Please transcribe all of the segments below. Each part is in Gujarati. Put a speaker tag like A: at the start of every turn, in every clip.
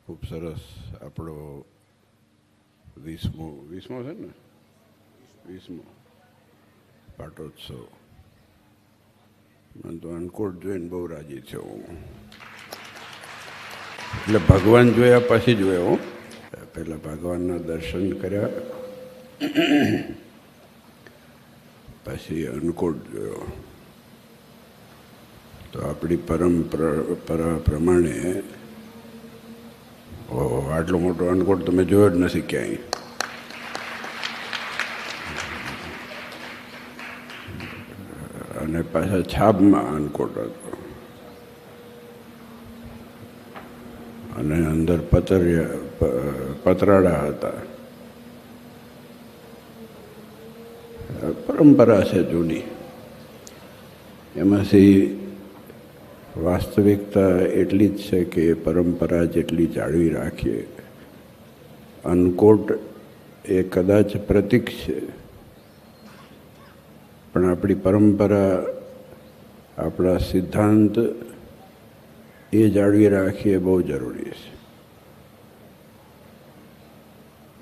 A: ખૂબ સરસ આપણો 20મો છે ને 20મો પાટોત્સવ. મને તો અનકોટ જોઈને બહુ રાજી થયો હું. એટલે ભગવાન જોયા પછી જોયો હું. પહેલાં ભગવાનના દર્શન કર્યા, પછી અનકોટ જોયો. તો આપણી પરંપરા પ્રમાણે આટલો મોટો અનકોટ તમે જોયો જ નથી ક્યાંય. અને પાછા છાબમાં અનકોટ હતો અને અંદર પતરાડા હતા. પરંપરા છે જૂની. એમાંથી વાસ્તવિકતા એટલી જ છે કે પરંપરા જેટલી જાળવી રાખીએ. અનકોટ એ કદાચ પ્રતીક છે, પણ આપણી પરંપરા, આપણા સિદ્ધાંત એ જાળવી રાખીએ બહુ જરૂરી છે.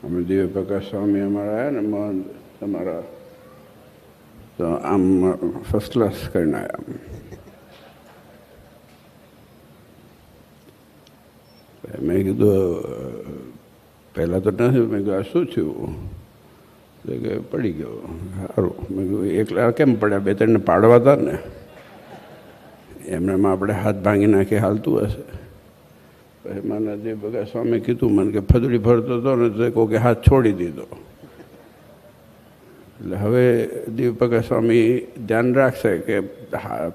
A: અમે દિવ્ય પ્રકાશ સ્વામી અમારા આવ્યા ને મહંત તમારા, તો આમ ફર્સ્ટ ક્લાસ કરીને આવ્યા. મેં કીધું પહેલાં તો નથી, મેં કીધું આ શું થયું? તો કે પડી ગયો. સારું. મેં કીધું એકલા કેમ પડ્યા? બે ત્રણને પાડવા હતા ને, એમનામાં આપણે હાથ ભાંગી નાખી હાલતું હશે. પછી મને જે બગા સ્વામી કીધું મને કે ફદુડી ફરતો હતો ને તો કહું કે હાથ છોડી દીધો. એટલે હવે દીપક સ્વામી ધ્યાન રાખશે કે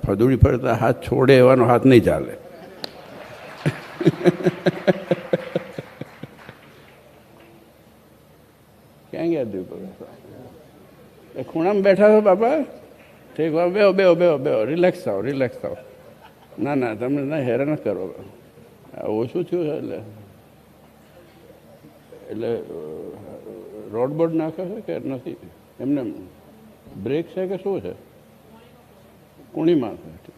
A: ફદુડી ફરતા હાથ છોડે એવાનો હાથ નહીં ચાલે. ક્યાં ગયા દીપક? એ ખૂણામાં બેઠા છો બાપા? ઠીક, બેહો બેહો બેહો બેહો, રિલેક્સ થાવ, રિલેક્સ થાવ. ના ના, તમને ના હેરાન કરો. ઓછું થયું છે એટલે રોડ બોર્ડ નાખે છે કે નથી? એમને બ્રેક છે કે શું છે? કુણીમાં છે.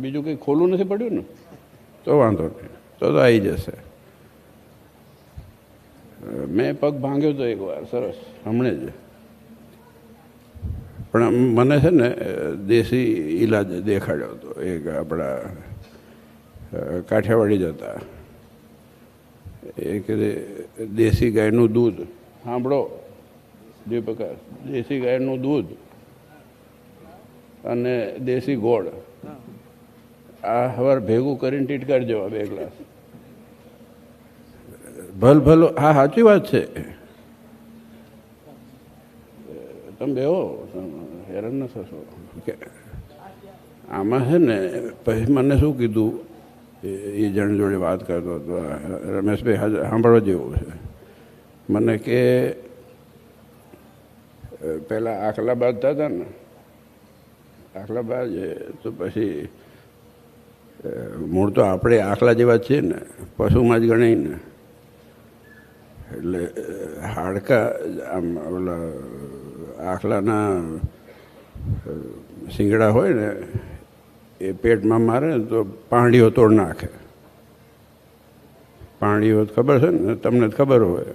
A: બીજું કંઈ ખોલું નથી પડ્યું ને? તો વાંધો નહીં, તો આવી જશે. મેં પગ ભાંગ્યો હતો એકવાર, સરસ, હમણાં જ. પણ મને છે ને દેશી ઈલાજ દેખાડ્યો હતો એક આપણા કાઠિયાવાડી જ હતા. એક દેશી ગાયનું દૂધ, સાંભળો દીપકા, દેશી ગાયનું દૂધ અને દેશી ગોળ, આ હવાર ભેગું કરીને ટીટકાર જેવા 2 ગ્લાસ. ભલો, હા સાચી વાત છે. તમે બેહો, હેરાન ન થશો. આમાં છે ને પછી મને શું કીધું, એ જણ જોડે વાત કરતો હતો, રમેશભાઈ સાંભળવા જેવું છે. મને કે પહેલાં આખલા બાંધતા હતા ને, આખલા બાંધે તો પછી મૂળ તો આપણે આખલા જેવા જ છીએ ને, પશુમાં જ ગણાય ને. એટલે હાડકા આમ ઓલા આખલાના શિંગડા હોય ને એ પેટમાં મારે ને તો પાંડીઓ તોડ નાખે. પાંડીઓ ખબર છે ને, તમને જ ખબર હોય.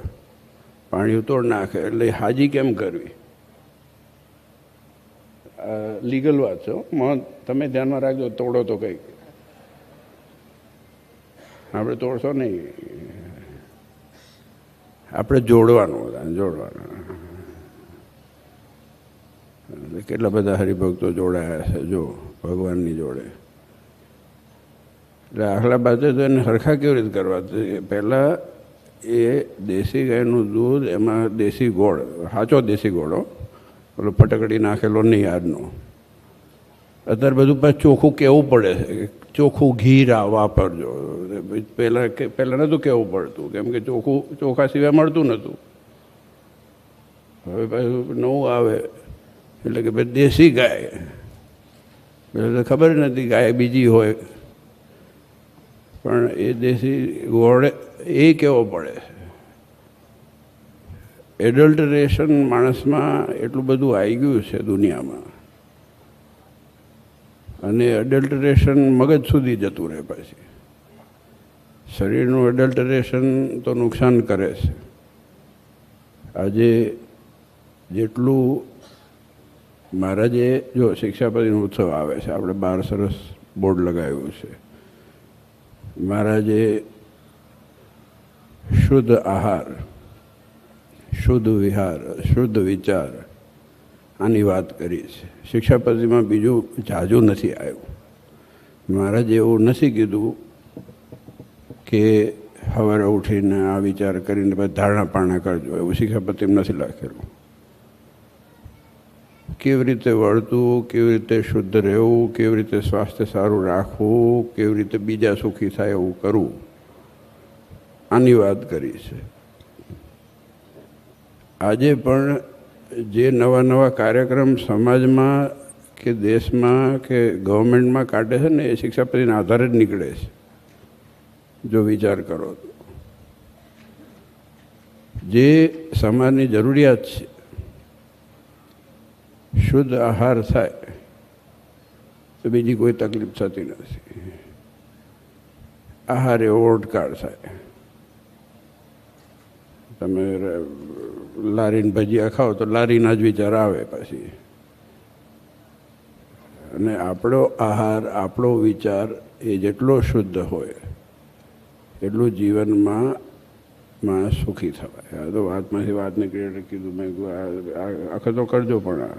A: પાંડીઓ તોડ નાખે. એટલે હાજી કેમ કરવી? લીગલ વાત છે. તમે ધ્યાનમાં રાખજો, તોડો તો કંઈક. આપણે તોડશો નહીં, આપણે જોડવાનું. કેટલા બધા હરિભક્તો જોડાયા છે જો ભગવાનની જોડે. એટલે આખલા બાજુ તો એને સરખા કેવી રીતે કરવા? પહેલાં એ દેશી ગાયનું દૂધ, એમાં દેશી ગોળ, સાચો દેશી ગોળો, પેલો ફટકડી નાખેલો નહીં આજનો. અત્યારે બધું પાછું ચોખ્ખું કહેવું પડે છે, ચોખ્ખું ઘી વાપરજો. પહેલાં નહોતું કહેવું પડતું, કેમ કે ચોખા સિવાય મળતું નહોતું. હવે પાછું નવું આવે એટલે કે ભાઈ દેશી ગાય. પહેલાં તો ખબર નથી ગાય બીજી હોય, પણ એ દેશી ગોળ એ કહેવો પડે. એડલ્ટરેશન માણસમાં એટલું બધું આવી ગયું છે દુનિયામાં, અને એડલ્ટરેશન મગજ સુધી જતું રહે. પછી શરીરનું એડલ્ટરેશન તો નુકસાન કરે છે. આજે જેટલું મહારાજે જો શિક્ષાપતિનો ઉત્સવ આવે છે, આપણે 12 સરસ બોર્ડ લગાવ્યું છે. મહારાજે શુદ્ધ આહાર, શુદ્ધ વિહાર, શુદ્ધ વિચાર આની વાત કરી છે. શિક્ષાપતિમાં બીજું જાજુ નથી આવ્યું. મહારાજે એવું નથી કીધું કે સવારે ઉઠીને આ વિચાર કરીને પછી ધારણા પારણા કરજો, એવું શિક્ષાપતિમાં નથી લખેલું. કેવી રીતે વળતું, કેવી રીતે શુદ્ધ રહેવું, કેવી રીતે સ્વાસ્થ્ય સારું રાખવું, કેવી રીતે બીજા સુખી થાય એવું કરવું, આની વાત કરી છે. આજે પણ જે નવા નવા કાર્યક્રમ સમાજમાં કે દેશમાં કે ગવર્મેન્ટમાં કાઢે છે ને, એ શિક્ષાપતિના આધારે જ નીકળે છે. જો વિચાર કરો તો જે સમાજની જરૂરિયાત છે, શુદ્ધ આહાર થાય તો બીજી કોઈ તકલીફ થતી નથી. આહાર એવો ઓડકાર થાય. તમે લારીને ભજીયા ખાઓ તો લારીના જ વિચાર આવે પછી. અને આપણો આહાર, આપણો વિચાર એ જેટલો શુદ્ધ હોય એટલું જીવનમાં માણસ સુખી થવાય. આ તો વાતમાંથી વાત નીકળી એટલે કીધું, મેં આખો તો કરજો, પણ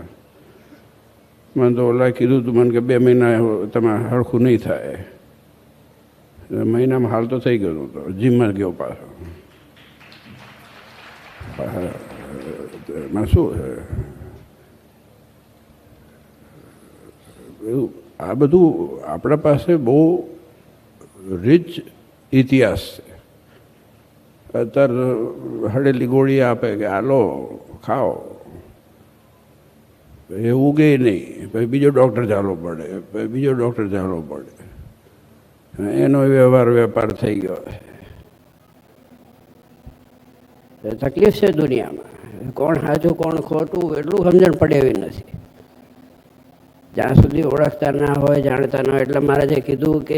A: મને તો ઓલા કીધું તું મને કે 2 મહિના તમે હરખું નહીં થાય. મહિનામાં હાલ તો થઈ ગયો હતો, જીમમાં ગયો પાછો. એમાં શું છે, આ બધું આપણા પાસે બહુ રીચ ઇતિહાસ છે. અત્યારે હળેલી ગોળી આપે કે હાલો ખાઓ, એ ઉગે નહીં, પછી બીજો ડૉક્ટર ચાલવો પડે, પછી બીજો ડૉક્ટર ચાલવો પડે. એનો વેપાર થઈ ગયો છે. તકલીફ છે દુનિયામાં. કોણ સાચું કોણ ખોટું એટલું સમજણ પડે એવી નથી. જ્યાં સુધી ઓળખતા ના હોય, જાણતા ના હોય. એટલે મહારાજે કીધું કે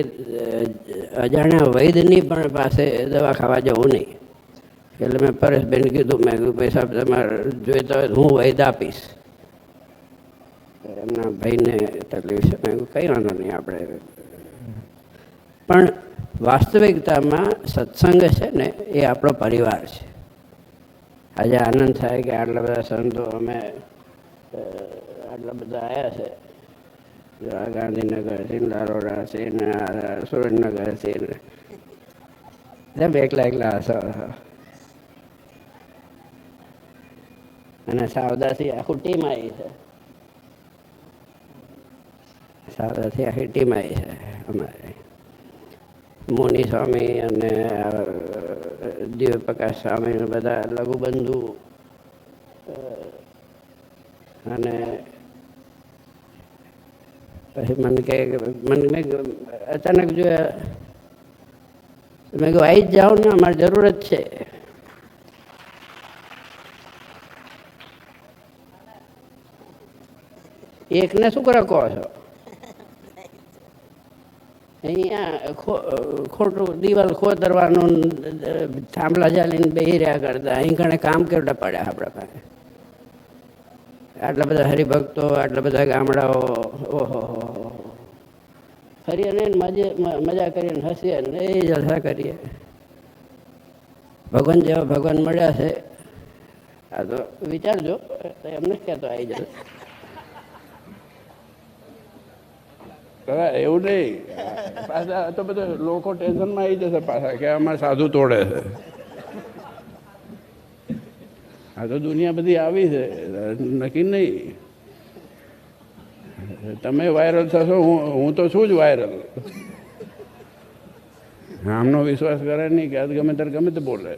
A: અજાણ્યા વૈદ્યની પણ પાસે દવા ખાવા જવું નહીં. એટલે મેં પરેશબેન કીધું, મેં કીધું પૈસા તમારે જોઈતા હોય હું વૈદ આપીશ. એમના ભાઈને તકલીફ છે. મેં કંઈ વાંધો નહીં આપણે. પણ વાસ્તવિકતામાં સત્સંગ છે ને એ આપણો પરિવાર છે. આજે આનંદ થાય કે આટલા બધા સંતો અમે આટલા બધા આવ્યા છે. ગાંધીનગરથી, લારોડાથી ને સુરેન્દ્રનગરથી ને એકલા હશો. અને સાવદાથી આખું ટીમ આવી છે. સાવદાથી આખી ટીમ આવી છે અમારે. મુનિ સ્વામી અને દિવ્ય પ્રકાશ સ્વામી બધા લઘુબંધુ. અને પછી મને કહે, મને અચાનક જોયા, મેં કહ્યું આવી જ જાઓ ને, અમારી જરૂરત છે. એકને શું કરો કહો છો? અહીંયા ખોટું દિવાલ ખોતરવાનું, થાંભલા ચાલીને બેસી રહ્યા કરતા અહીં ઘણે કામ કેવડા પડ્યા આપણા પાસે. આટલા બધા હરિભક્તો, આટલા બધા ગામડાઓ, ઓહો ફરીએ ને મજા કરીને હસીએ ને એ જલસા કરીએ. ભગવાન જેવા ભગવાન મળ્યા છે. આ તો વિચારજો, એમને જ કહેતો આવી જશે. એવું નહીં, પાછા તો બધા લોકો ટેન્શનમાં આવી જશે પાછા કે અમારે સાધુ તોડે છે. આ તો દુનિયા બધી આવી છે, નક્કી નહીં. તમે વાયરલ થશો, હું તો છું જ વાયરલ. આમનો વિશ્વાસ કરે નહીં કે આ ગમે ત્યારે ગમે તે બોલે.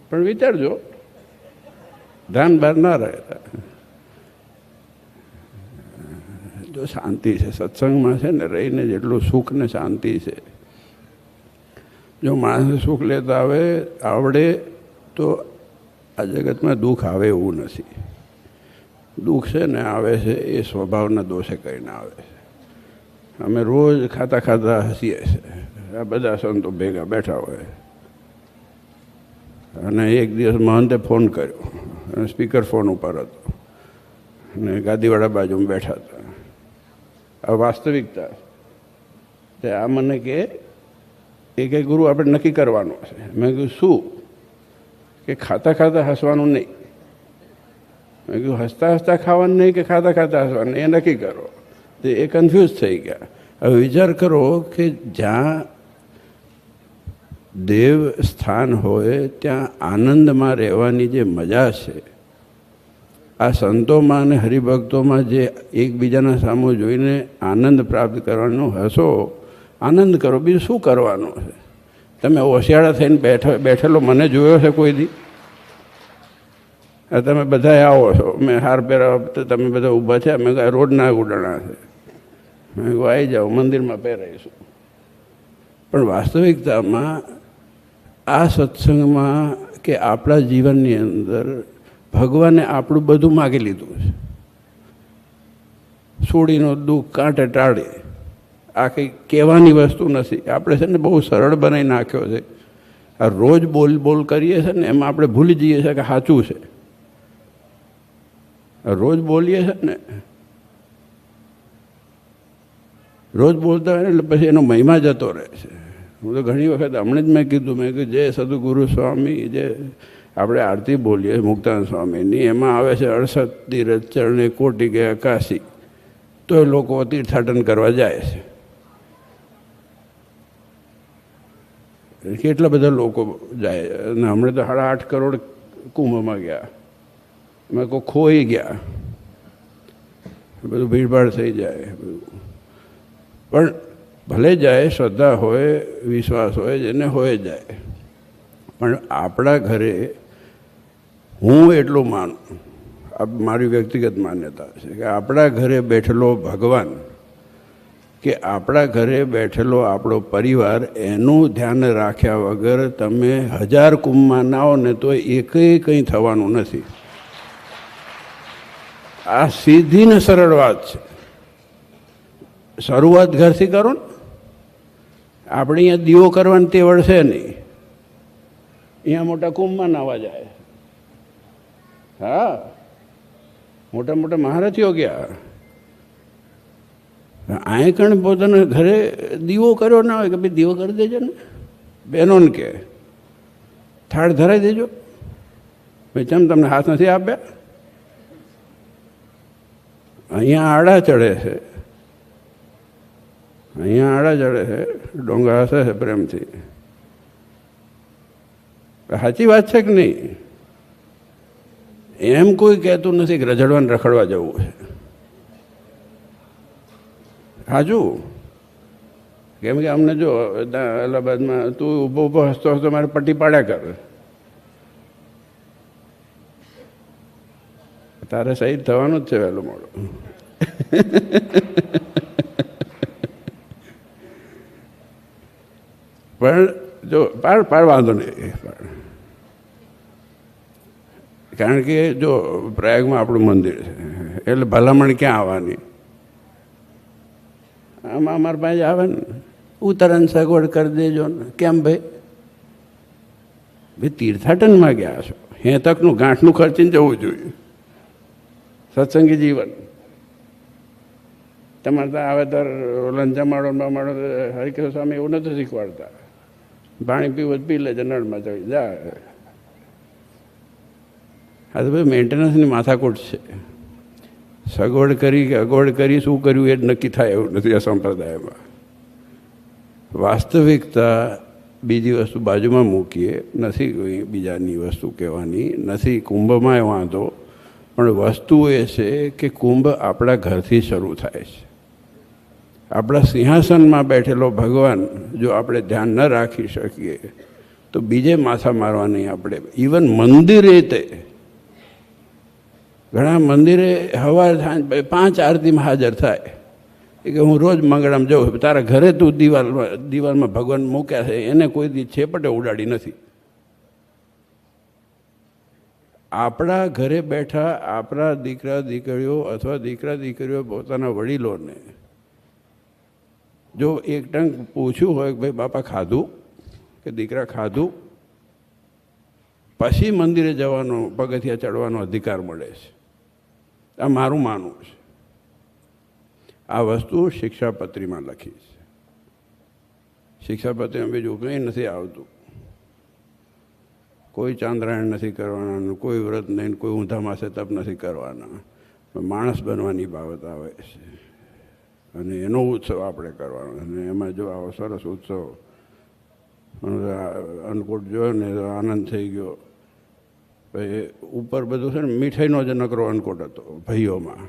A: પણ વિચારજો, ધ્યાન બહાર ના રહે. જો શાંતિ છે સત્સંગમાં છે ને, રહીને જેટલું સુખ ને શાંતિ છે. જો માણસને સુખ લેતા આવડે તો આ જગતમાં દુઃખ આવે એવું નથી. દુઃખ છે ને આવે છે એ સ્વભાવના દોષે કરીને આવે છે. અમે રોજ ખાતા ખાતા હસીએ છીએ. આ બધા સંતો ભેગા બેઠા હોય. અને એક દિવસ મહંતે ફોન કર્યો, અને સ્પીકર ફોન ઉપર હતો, અને ગાદીવાળા બાજુમાં બેઠા હતા. આ વાસ્તવિકતા. તે આ મને કે ગુરુ આપણે નક્કી કરવાનું છે. મેં કીધું શું? કે ખાતા ખાતા હસવાનું નહીં. મેં કીધું હસતા હસતા ખાવાનું નહીં કે ખાતા ખાતા હસવાનું, એ નક્કી કરો. તો એ કન્ફ્યુઝ થઈ ગયા. હવે વિચાર કરો કે જ્યાં દેવ સ્થાન હોય ત્યાં આનંદમાં રહેવાની જે મજા છે, આ સંતોમાં અને હરિભક્તોમાં જે એકબીજાના સામુ જોઈને આનંદ પ્રાપ્ત કરવાનો, હસો, આનંદ કરો, બીજું શું કરવાનું છે? તમે ઓશિયાળા થઈને બેઠેલો મને જોયો છે કોઈ દી? તમે બધા આવો છો, મેં હાર પહેરાવ તો તમે બધા ઊભા છે, મેં કહ્યું રોડના ઉડાણા છે, મેં કહું આવી જાઓ મંદિરમાં પહેરાઈશું. પણ વાસ્તવિકતામાં આ સત્સંગમાં કે આપણા જીવનની અંદર ભગવાને આપણું બધું માગી લીધું છે. સોડીનો દુઃખ કાંઠે ટાળે. આ કંઈ કહેવાની વસ્તુ નથી. આપણે છે ને બહુ સરળ બનાવી નાખ્યો છે. આ રોજ બોલ કરીએ છીએ ને એમાં આપણે ભૂલી જઈએ છીએ કે સાચું છે. રોજ બોલીએ છે ને, રોજ બોલતા હોય ને એટલે પછી એનો મહિમા જતો રહે છે. હું તો ઘણી વખત હમણાં જ મેં કીધું જય સદગુરુ સ્વામી, જે આપણે આરતી બોલીએ મુક્તાનંદ સ્વામીની, એમાં આવે છે 68 તીરથ ચરણે કોટી ગયા કાશી, તો એ લોકો તીર્થાટન કરવા જાય છે. કેટલા બધા લોકો જાય. અને હમણાં તો 8.5 કરોડ કુંભમાં ગયા. એમાં કોઈ ખોઈ ગયા, બધું ભીડભાડ થઈ જાય બધું. પણ ભલે જાય, શ્રદ્ધા હોય, વિશ્વાસ હોય, જેને હોય જાય. પણ આપણા ઘરે હું એટલું માનું, મારી વ્યક્તિગત માન્યતા છે કે આપણા ઘરે બેઠેલો ભગવાન, કે આપણા ઘરે બેઠેલો આપણો પરિવાર, એનું ધ્યાન રાખ્યા વગર તમે 1000 કુંભમાં નાઓ ને તો એકેય કંઈ થવાનું નથી. આ સીધી ને સરળ વાત છે. શરૂઆત ઘરથી કરો ને. આપણે અહીંયા દીવો કરવાની તેવડ છે નહીં, અહીંયા મોટા કુંભમાં નાવા જાય. હા, મોટા મોટા મહારથીઓ ગયા. અહીં કણ પોતાના ઘરે દીવો કર્યો ના હોય કે ભાઈ દીવો કરી દેજો ને, બહેનોને કે થાળ ધરાઈ દેજો. ભાઈ ચમ તમને હાથ નથી આપ્યા? અહીંયા આડા ચડે છે, અહીંયા આડા ચડે છે, ડોંગા હસે છે પ્રેમથી. સાચી વાત છે કે નહીં? એમ કોઈ કહેતું નથી કે રજડવાને રખડવા જવું છે. સાચું. કેમ કે અમને જો અલ્હાબાદમાં તું ઊભો ઊભો હસતો હસતો મારે પટ્ટી પાડ્યા કર. તારે શહીદ થવાનું જ છે વહેલું મોડું. પણ જો પાર વાંધો નહીં. કારણ કે જો પ્રયાગમાં આપણું મંદિર છે એટલે ભલામણ ક્યાં આવવાની? આમાં અમારા પાસે આવે ને, ઉત્તરાયણ સગવડ કરી દેજો ને. કેમ ભાઈ? ભાઈ તીર્થાટનમાં ગયા છો, હેતકનું ગાંઠનું ખર્ચીને જવું જોઈએ. સત્સંગી જીવન તમારે ત્યાં આવે તો રોલન જમાડો બમાડો. હરિકૃષ્ણ સ્વામી એવું નથી શીખવાડતા. પાણી પીવું પી લેજે, નળમાં ચડી જા. હા તો ભાઈ મેન્ટેનન્સની માથાકૂટ છે. સગવડ કરી કે અગવડ કરી, શું કર્યું એ જ નક્કી થાય એવું નથી આ સંપ્રદાયમાં. વાસ્તવિકતા બીજી વસ્તુ બાજુમાં મૂકીએ, નથી કોઈ બીજાની વસ્તુ કહેવાની, નથી કુંભમાં વાંધો. પણ વસ્તુ એ છે કે કુંભ આપણા ઘરથી શરૂ થાય છે. આપણા સિંહાસનમાં બેઠેલો ભગવાન જો આપણે ધ્યાન ન રાખી શકીએ તો બીજે માથા મારવા નહીં આપણે. ઇવન મંદિરે તે ઘણા મંદિરે સવાર સાંજ 5 આરતીમાં હાજર થાય કે હું રોજ મંગળામાં જાઉં. તારા ઘરે તું દિવાલમાં ભગવાન મૂક્યા છે, એને કોઈ દી છેપટે ઉડાડી નથી. આપણા ઘરે બેઠા આપણા દીકરા દીકરીઓ અથવા દીકરા દીકરીઓ પોતાના વડીલોને જો એક ટંક પૂછ્યું હોય કે ભાઈ બાપા ખાધું કે દીકરા ખાધું, પછી મંદિરે જવાનો, પગથિયા ચડવાનો અધિકાર મળે છે. આ મારું માનવું છે. આ વસ્તુ શિક્ષાપત્રીમાં લખી છે. શિક્ષાપત્રીમાં બીજું કંઈ નથી આવતું. કોઈ ચાંદ્રાયણ નથી કરવાના, કોઈ વ્રત નહીં, કોઈ ઊંધા માસે તપ નથી કરવાના. માણસ બનવાની બાબત આવે છે અને એનો ઉત્સવ આપણે કરવાનો. અને એમાં જો આવો સરસ ઉત્સવ અન્નકૂટ જોયો ને તો આનંદ થઈ ગયો. પછી ઉપર બધું છે ને મીઠાઈનો જ નકરો અન્નકૂટ હતો ભાઈઓમાં,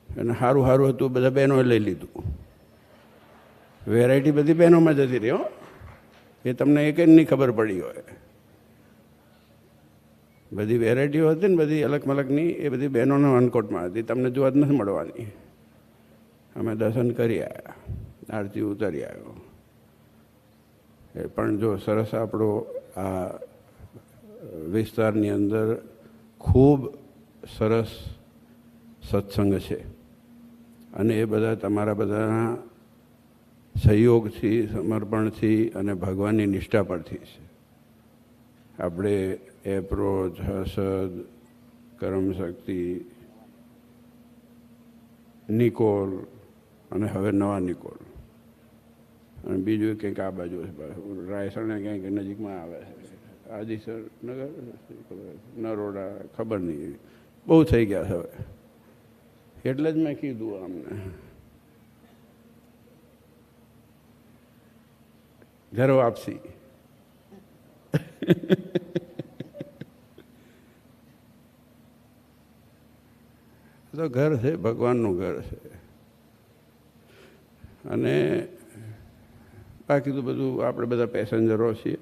A: અને સારું સારું હતું, બધા બહેનોએ લઈ લીધું. વેરાયટી બધી બહેનોમાં જતી રહી હો, એ તમને એક નહીં ખબર પડી હોય. બધી વેરાયટીઓ હતી ને બધી અલગ મલકની, એ બધી બહેનોના અન્નકૂટમાં હતી, તમને જોવા જ નથી મળવાની. અમે દર્શન કરી આવ્યા, આરતી ઉતારી આવ્યો. એ પણ જો સરસ આપણો આ વિસ્તારની અંદર ખૂબ સરસ સત્સંગ છે, અને એ બધા તમારા બધાના સહયોગથી, સમર્પણથી અને ભગવાનની નિષ્ઠા પરથી છે. આપણે એપ્રોચ, હસદ, કર્મશક્તિ, નિકોલ અને હવે નવા નિકોલ, અને બીજું કંઈક આ બાજુ રાયસણ ક્યાંક નજીકમાં આવે છે, આદિસર નગર, નરોડા, ખબર નહીં, બહુ થઈ ગયા છે હવે. એટલે જ મેં કીધું અમને ઘર વાપસી. તો ઘર છે, ભગવાનનું ઘર છે. અને બાકી તો બધું આપણે બધા પેસેન્જરો છીએ,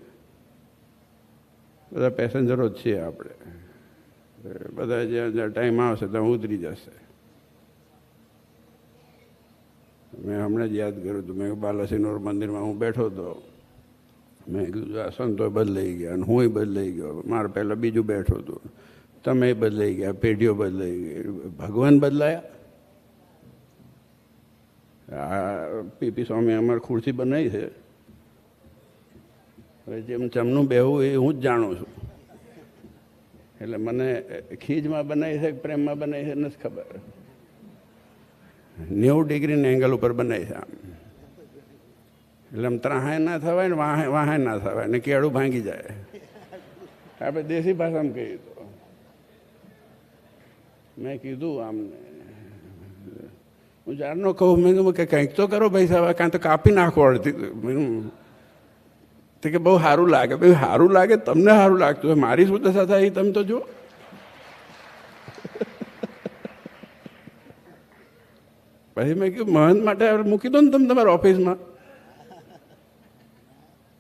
A: બધા પેસેન્જરો જ છીએ આપણે. બધા જ્યાં ટાઈમ આવશે ત્યાં ઉતરી જશે. મેં હમણાં જ યાદ કર્યું હતું, મેં બાલાસિનોર મંદિરમાં હું બેઠો હતો, મેં કીધું આ સંતો બદલાઈ ગયા અને હું બદલાઈ ગયો. મારે પહેલાં બીજું બેઠું હતું, તમે બદલાઈ ગયા, પેઢીઓ બદલાઈ ગઈ, ભગવાન બદલાયા. આ પીપી સ્વામી અમારે ખુરશી બનાવી છે, હવે જેમ ચમનું બેહવું એ હું જ જાણું છું. એટલે મને ખીજમાં બનાવી છે કે પ્રેમમાં બનાવી છે નથી ખબર. 90 ડિગ્રીના એંગલ ઉપર બનાવી છે આમ, એટલે આમ ત્રાહાય ના થવાય ને વાહાય ના થવાય ને કેળું ભાંગી જાય. આપણે દેશી ભાષામાં કહીએ તો મેં કીધું આમને, હું જારનો કહું, મેં કીધું કે કંઈક તો કરો ભાઈ સાહેબ, કાં તો કાપી નાખો અડધી. તે કે બહુ સારું લાગે. ભાઈ સારું લાગે, તમને સારું લાગતું હોય, મારી શું દશા થાય એ તમે તો જુઓ. પછી મેં કીધું મહંત માટે મૂકી દો ને તમે તમારા ઓફિસમાં,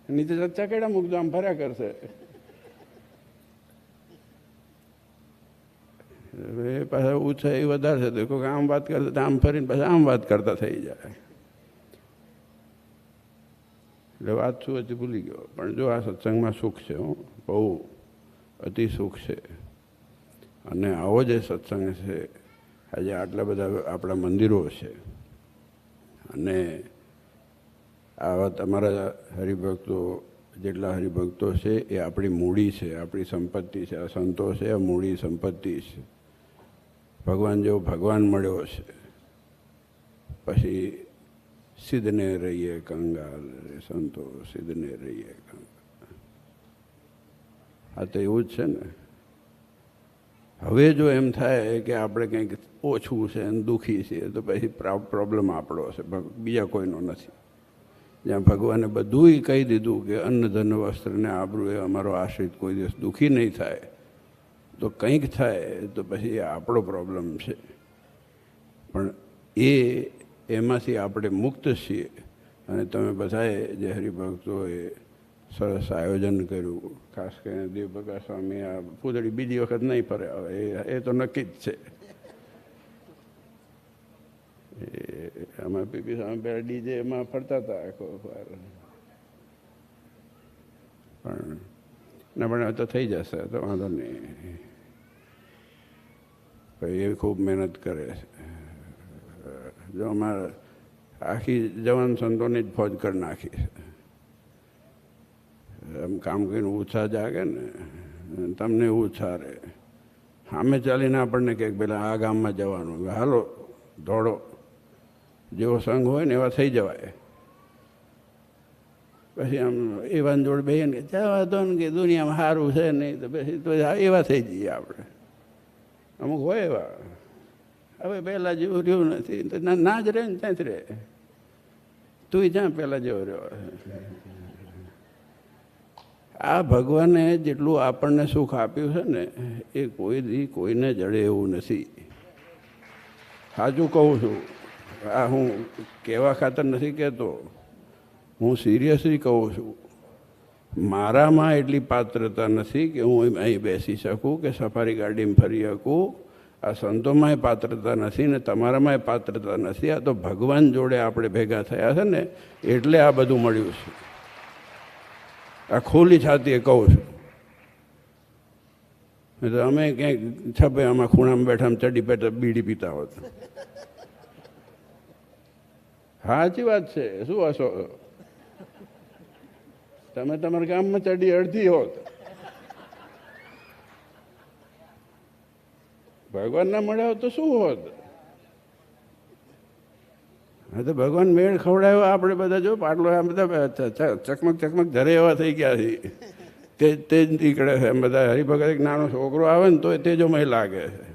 A: નીચે ચર્ચા કેડા મૂકજો, આમ ફર્યા કરશે. એ પાછા ઉત્સાહ એ વધારે છે, કોઈ આમ વાત કરતા આમ ફરીને પાછા આમ વાત કરતા થઈ જાય. એટલે વાત શું હતી ભૂલી ગયો. પણ જો આ સત્સંગમાં સુખ છે, બહુ અતિ સુખ છે. અને આવો જે સત્સંગ છે, આજે આટલા બધા આપણા મંદિરો છે, અને આવા તમારા હરિભક્તો, જેટલા હરિભક્તો છે એ આપણી મૂડી છે, આપણી સંપત્તિ છે. આ સંતો છે, આ મૂડી સંપત્તિ છે. ભગવાન જેવો ભગવાન મળ્યો છે, પછી સિદ્ધને રહીએ કંગાલ, સંતો સિદ્ધને રહીએ કંગાલ. આ તો એવું જ છે ને. હવે જો એમ થાય કે આપણે કંઈક ઓછું છે અને દુઃખી છીએ, તો પછી પ્રોબ્લેમ આપણો હશે, બીજા કોઈનો નથી. જ્યાં ભગવાને બધું કહી દીધું કે અન્ન ધન વસ્ત્ર ને આબરૂ એ અમારો આશ્રિત કોઈ દિવસ દુઃખી નહીં થાય, તો કંઈક થાય તો પછી એ આપણો પ્રોબ્લેમ છે. પણ એમાંથી આપણે મુક્ત છીએ. અને તમે બધાએ જે હરિભક્તોએ સરસ આયોજન કર્યું, ખાસ કરીને દેવપ્રકાશ સ્વામી આ પૂતળી બીજી વખત નહીં ફરે, હવે એ તો નક્કી જ છે. આમાં પીપી સ્વામી પહેલાં ડીજે એમાં ફરતા હતા આખો વાર, પણ ના પણ તો થઈ જશે, તો વાંધો નહીં. એ ખૂબ મહેનત કરે છે. જો અમારા આખી જવાન સંતોની જ ફોજ કરી નાખી. આમ કામ કરીને ઉત્સાહ જાગે ને તમને ઉત્સાહ રહે. સામે ચાલીને આપણને કંઈક પેલા આ ગામમાં જવાનું, હાલો દોડો. જેવો સંઘ હોય ને એવા થઈ જવાય. પછી આમ એવા જોડે બેહીએ ને જવા દો ને કે દુનિયામાં સારું છે નહીં તો પછી તો એવા થઈ જઈએ આપણે. અમુક હોય એવા, હવે પહેલાં જેવું રહ્યું નથી તો ના જ રહે ને ત્યાં જ રહે. તું જ્યાં પહેલાં જેવો રહ્યો. આ ભગવાને જેટલું આપણને સુખ આપ્યું છે ને એ કોઈને જડે એવું નથી. સાચું કહું છું, આ હું કહેવા ખાતર નથી કહેતો, હું સિરિયસલી કહું છું. મારામાં એટલી પાત્રતા નથી કે હું અહીં બેસી શકું કે સફારી ગાડીમાં ફરી શકું. આ સંતોમાંય પાત્રતા નથી ને તમારામાંય પાત્રતા નથી. આ તો ભગવાન જોડે આપણે ભેગા થયા છે ને એટલે આ બધું મળ્યું છે. આ ખુલ્લી છાતીએ કહું છું. તો અમે ક્યાંક છપે આમાં ખૂણામાં બેઠા ચડી પેટા બીડી પીતા હોત. સાચી વાત છે. શું હશો તમે તમારા ગામમાં ચડી અડધી હોત. ભગવાન ના મળ્યા હોત તો શું હોત? હા તો ભગવાન મેળ ખવડાવ્યો. આપણે બધા જો પાટલો આ બધા ચકમક ચકમક ઘરે એવા થઈ ગયા છે. તે જ નીકળે છે. એમ બધા હરિભગત એક નાનો છોકરો આવે ને તો એ તેજોમય લાગે છે.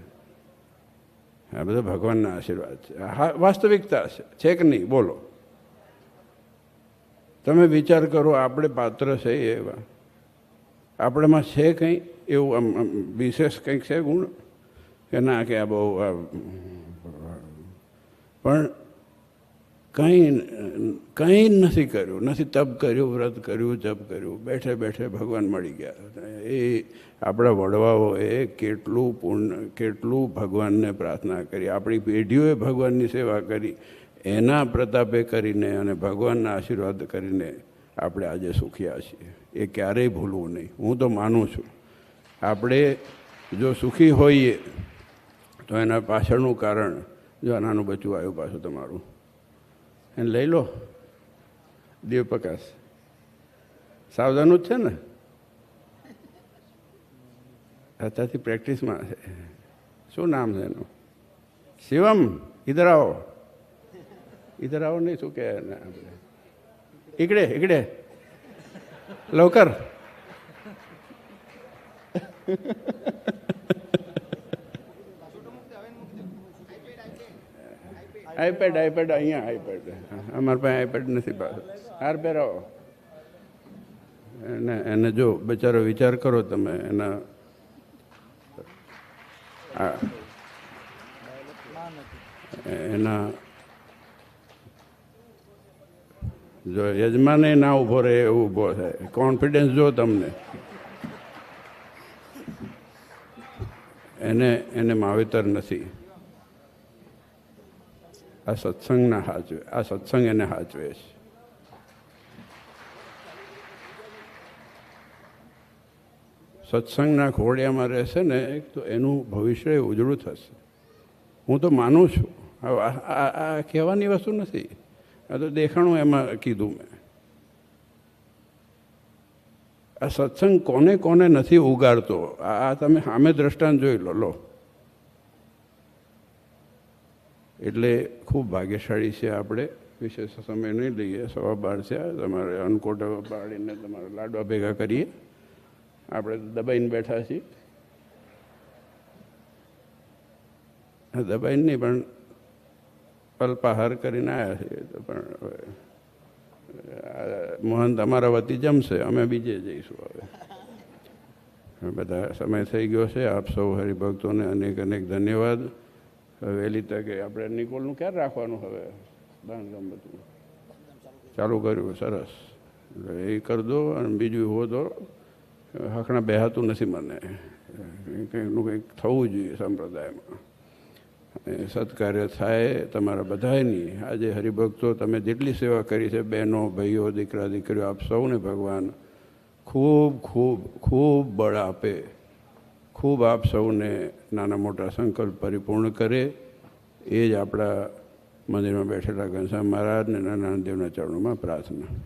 A: આ બધા ભગવાનના આશીર્વાદ છે. હા, વાસ્તવિકતા છે કે નહીં? બોલો. તમે વિચાર કરો, આપણે પાત્ર છે એવા આપણામાં છે કંઈ એવું આમ વિશેષ કંઈક છે ગુણ કે ના કે આ બહુ પણ કંઈ નથી કર્યું, નથી તપ કર્યું, વ્રત કર્યું, જપ કર્યું, બેઠે બેઠે ભગવાન મળી ગયા. એ આપણા વડવાઓએ કેટલું પુણ્ય, કેટલું ભગવાનને પ્રાર્થના કરી, આપણી પેઢીઓએ ભગવાનની સેવા કરી, એના પ્રતાપે કરીને અને ભગવાનના આશીર્વાદ કરીને આપણે આજે સુખિયા છીએ. એ ક્યારેય ભૂલવું નહીં. હું તો માનું છું આપણે જો સુખી હોઈએ તો એના પાછળનું કારણ, જો નાનું બચ્ચું આવ્યું પાછું તમારું, એને લઈ લો. દેવપ્રકાશ સાવધાનું જ છે ને? અત્યારથી પ્રેક્ટિસમાં છે. શું નામ છે એનું? શિવમ, ઇધર આવો. ઇધર આવો નહીં, શું કહે આપણે? ઈકડે ઈકડે લવકર. આઈપેડ અહીંયા આઈપેડ અમારા પાસે આઈપેડ નથી પાછું. હાર પહેરાવો એને. જો બચારો વિચાર કરો તમે એના જો યજમાને ના ઊભો રહે એવું ઊભો થાય. કોન્ફિડન્સ જો તમને એને માવેતર નથી. આ સત્સંગના હાચવે, આ સત્સંગ એને હાચવે છે. સત્સંગના ખોડિયામાં રહેશે ને તો એનું ભવિષ્ય ઉજળું થશે. હું તો માનું છું. આ કહેવાની વસ્તુ નથી, આ તો દેખાણું એમાં કીધું મેં. આ સત્સંગ કોને કોને નથી ઉગાડતો આ તમે સામે દ્રષ્ટાંત જોઈ લો. એટલે ખૂબ ભાગ્યશાળી છે આપણે. વિશેષ સમય નહીં લઈએ, 12:15 છે. તમારે અનકોટ પાડીને તમારે લાડવા ભેગા કરીએ. આપણે દબાઈને બેઠા છીએ. દબાઈને નહીં પણ અલ્પાહાર કરીને આવ્યા છીએ. તો પણ મોહન તમારા વતી જમશે, અમે બીજે જઈશું. હવે બધા સમય થઈ ગયો છે. આપ સૌ હરિભક્તોને અનેક અનેક ધન્યવાદ. વહેલી તકે આપણે નિકોલનું ક્યારે રાખવાનું? હવે બાંધકામ બધું ચાલુ કર્યું, સરસ. એ કરી દો. અને બીજું હો તો હકણા બેહાતું નથી મને. કંઈકનું કંઈક થવું જોઈએ સંપ્રદાયમાં. સત્કાર્ય થાય તમારા બધાની. આજે હરિભક્તો તમે જેટલી સેવા કરી છે, બહેનો, ભાઈઓ, દીકરા, દીકરીઓ, આપ સૌને ભગવાન ખૂબ ખૂબ ખૂબ બળ આપે. ખૂબ આપ સૌને નાના મોટા સંકલ્પ પરિપૂર્ણ કરે. એ જ આપણા મંદિરમાં બેઠેલા ઘનશ્યામ મહારાજ ને નારાયણ દેવના ચરણોમાં પ્રાર્થના.